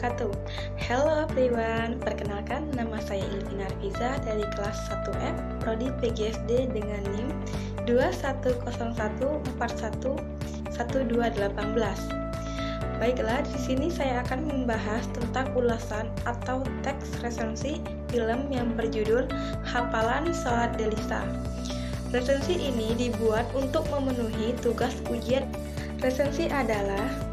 wabarakatuh. Hello everyone, perkenalkan nama saya Ilvina Arfiza dari kelas 1F Prodi PGSD dengan NIM 2101411218. Baiklah, di sini saya akan membahas tentang ulasan atau teks resensi film yang berjudul Hafalan Sholat Delisa. Resensi ini dibuat untuk memenuhi tugas ujian. Resensi adalah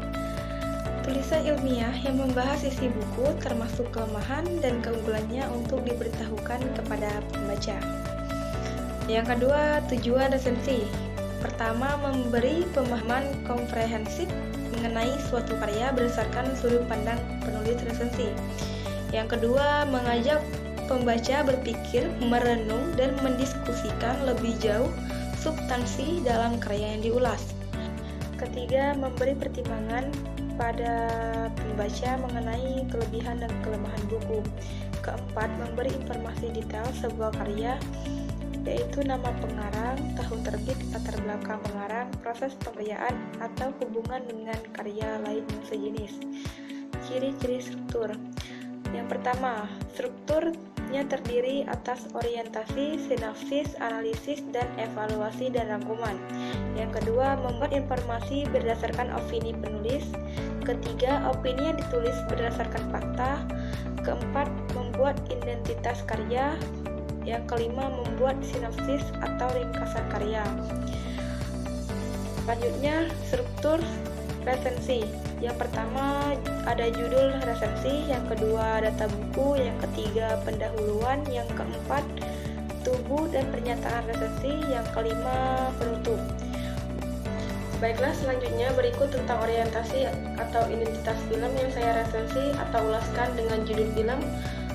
tulisan ilmiah yang membahas isi buku termasuk kelemahan dan keunggulannya untuk diberitahukan kepada pembaca. Yang kedua, tujuan resensi. Pertama, memberi pemahaman komprehensif mengenai suatu karya berdasarkan sudut pandang penulis resensi. Yang kedua, mengajak pembaca berpikir, merenung, dan mendiskusikan lebih jauh substansi dalam karya yang diulas. Ketiga, memberi pertimbangan pada pembaca mengenai kelebihan dan kelemahan buku. Keempat, memberi informasi detail sebuah karya, yaitu nama pengarang, tahun terbit, latar belakang pengarang, proses pengerjaan, atau hubungan dengan karya lain yang sejenis. Ciri-ciri struktur. Yang pertama, strukturnya terdiri atas orientasi, sinopsis, analisis, dan evaluasi dan rangkuman. Yang kedua, membuat informasi berdasarkan opini penulis. Ketiga, opini yang ditulis berdasarkan fakta. Keempat, membuat identitas karya. Yang kelima, membuat sinopsis atau ringkasan karya. Selanjutnya, struktur resensi. Yang pertama ada judul resensi, yang kedua data buku, yang ketiga pendahuluan, yang keempat tubuh dan pernyataan resensi, yang kelima penutup. Baiklah, selanjutnya berikut tentang orientasi atau identitas film yang saya resensi atau ulaskan dengan judul film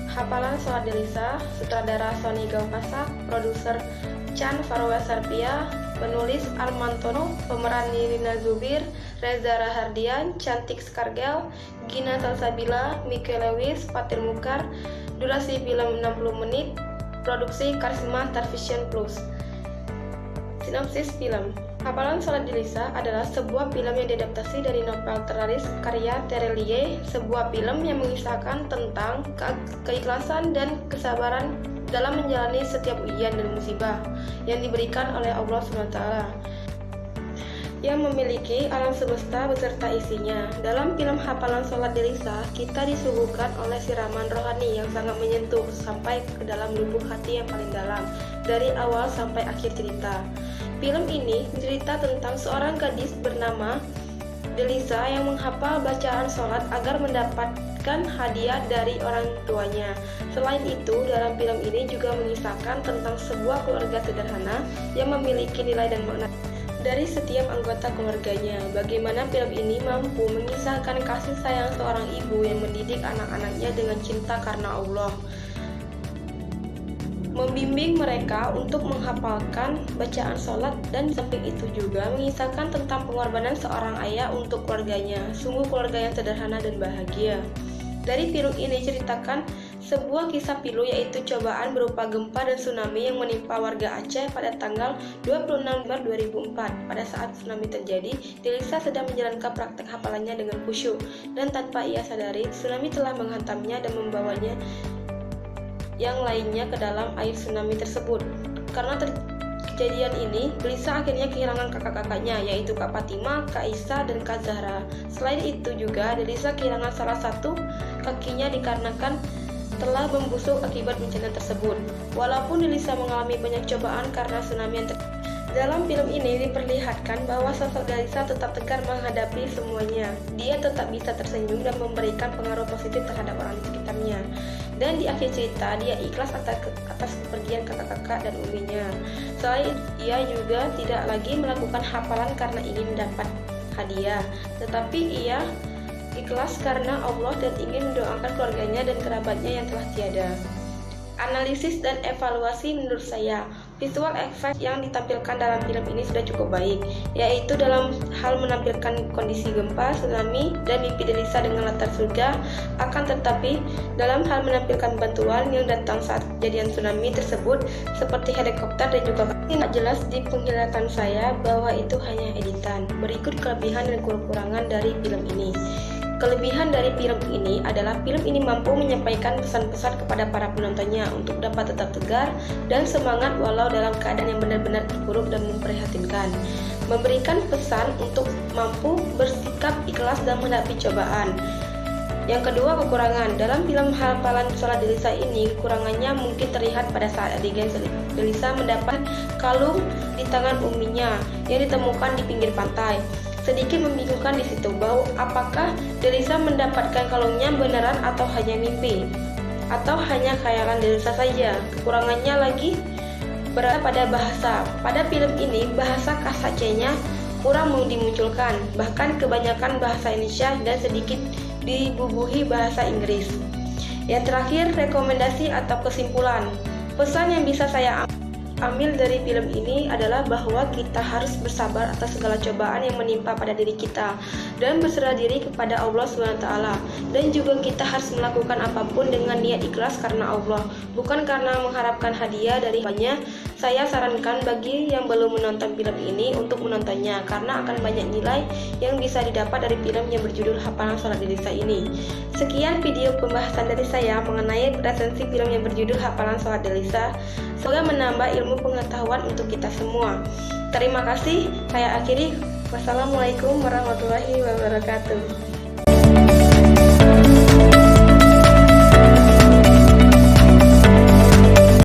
Hafalan Sholat Delisa, sutradara Sony Gaukasa, produser Chan Farwasarpia, penulis Armantono, pemeran Nirina Zubir, Reza Rahardian, Cantik Skargel, Gina Salsabila, Mike Lewis, Fatir Mukhar. Durasi film 60 menit, produksi Karisma Starvision Plus. Sinopsis film. Hafalan Sholat Delisa adalah sebuah film yang diadaptasi dari novel terlaris karya Terelie, sebuah film yang mengisahkan tentang keikhlasan dan kesabaran dalam menjalani setiap ujian dan musibah yang diberikan oleh Allah SWT yang memiliki alam semesta beserta isinya. Dalam film Hafalan Sholat Delisa, kita disuguhkan oleh siraman rohani yang sangat menyentuh sampai ke dalam lubuk hati yang paling dalam, dari awal sampai akhir cerita. Film ini cerita tentang seorang gadis bernama Delisa yang menghafal bacaan sholat agar mendapatkan hadiah dari orang tuanya. Selain itu, dalam film ini juga mengisahkan tentang sebuah keluarga sederhana yang memiliki nilai dan makna dari setiap anggota keluarganya. Bagaimana film ini mampu mengisahkan kasih sayang seorang ibu yang mendidik anak-anaknya dengan cinta karena Allah, membimbing mereka untuk menghafalkan bacaan sholat, dan samping itu juga mengisahkan tentang pengorbanan seorang ayah untuk keluarganya. Sungguh keluarga yang sederhana dan bahagia. Dari film ini ceritakan sebuah kisah pilu, yaitu cobaan berupa gempa dan tsunami yang menimpa warga Aceh pada tanggal 26 November 2004. Pada saat tsunami terjadi, Delisa sedang menjalankan praktek hafalannya dengan khusyuk, dan tanpa ia sadari, tsunami telah menghantamnya dan membawanya yang lainnya ke dalam air tsunami tersebut. Karena kejadian ini, Delisa akhirnya kehilangan kakak-kakaknya, yaitu Kak Fatima, Kak Isa, dan Kak Zahra. Selain itu juga, Delisa kehilangan salah satu kakinya dikarenakan telah membusuk akibat bencana tersebut. Walaupun Delisa mengalami banyak cobaan karena tsunami yang dalam film ini diperlihatkan bahwa sosok Delisa tetap tegar menghadapi semuanya. Dia tetap bisa tersenyum dan memberikan pengaruh positif terhadap orang di sekitarnya. Dan di akhir cerita, dia ikhlas atas kepergian kakak-kakak dan uminya. Selain ia juga tidak lagi melakukan hafalan karena ingin mendapat hadiah, tetapi ia ikhlas karena Allah dan ingin mendoakan keluarganya dan kerabatnya yang telah tiada. Analisis dan evaluasi. Menurut saya, visual effect yang ditampilkan dalam film ini sudah cukup baik, yaitu dalam hal menampilkan kondisi gempa, tsunami, dan mimpi Delisa dengan latar surga. Akan tetapi, dalam hal menampilkan bantuan yang datang saat kejadian tsunami tersebut, seperti helikopter dan juga tidak jelas di penglihatan saya bahwa itu hanya editan. Berikut kelebihan dan kekurangan dari film ini. Kelebihan dari film ini adalah film ini mampu menyampaikan pesan-pesan kepada para penontonnya untuk dapat tetap tegar dan semangat walau dalam keadaan yang benar-benar terpuruk dan memprihatinkan. Memberikan pesan untuk mampu bersikap ikhlas dan menghadapi cobaan. Yang kedua, kekurangan. Dalam film Hafalan Sholat Delisa ini, kekurangannya mungkin terlihat pada saat adegan Delisa mendapat kalung di tangan uminya yang ditemukan di pinggir pantai. Sedikit membingungkan di situ bahwa apakah Delisa mendapatkan kalungnya beneran atau hanya mimpi, atau hanya khayalan Delisa saja. Kekurangannya lagi berada pada bahasa. Pada film ini bahasa khas Acehnya kurang dimunculkan, bahkan kebanyakan bahasa Indonesia dan sedikit dibubuhi bahasa Inggris. Yang terakhir, rekomendasi atau kesimpulan. Pesan yang bisa saya ambil dari film ini adalah bahwa kita harus bersabar atas segala cobaan yang menimpa pada diri kita dan berserah diri kepada Allah SWT, dan juga kita harus melakukan apapun dengan niat ikhlas karena Allah, bukan karena mengharapkan hadiah dari banyak. Saya sarankan bagi yang belum menonton film ini untuk menontonnya karena akan banyak nilai yang bisa didapat dari film yang berjudul Hafalan Sholat Delisa ini. Sekian video pembahasan dari saya mengenai resensi film yang berjudul Hafalan Sholat Delisa. Semoga menambah ilmu pengetahuan untuk kita semua. Terima kasih. Saya akhiri. Wassalamualaikum warahmatullahi wabarakatuh.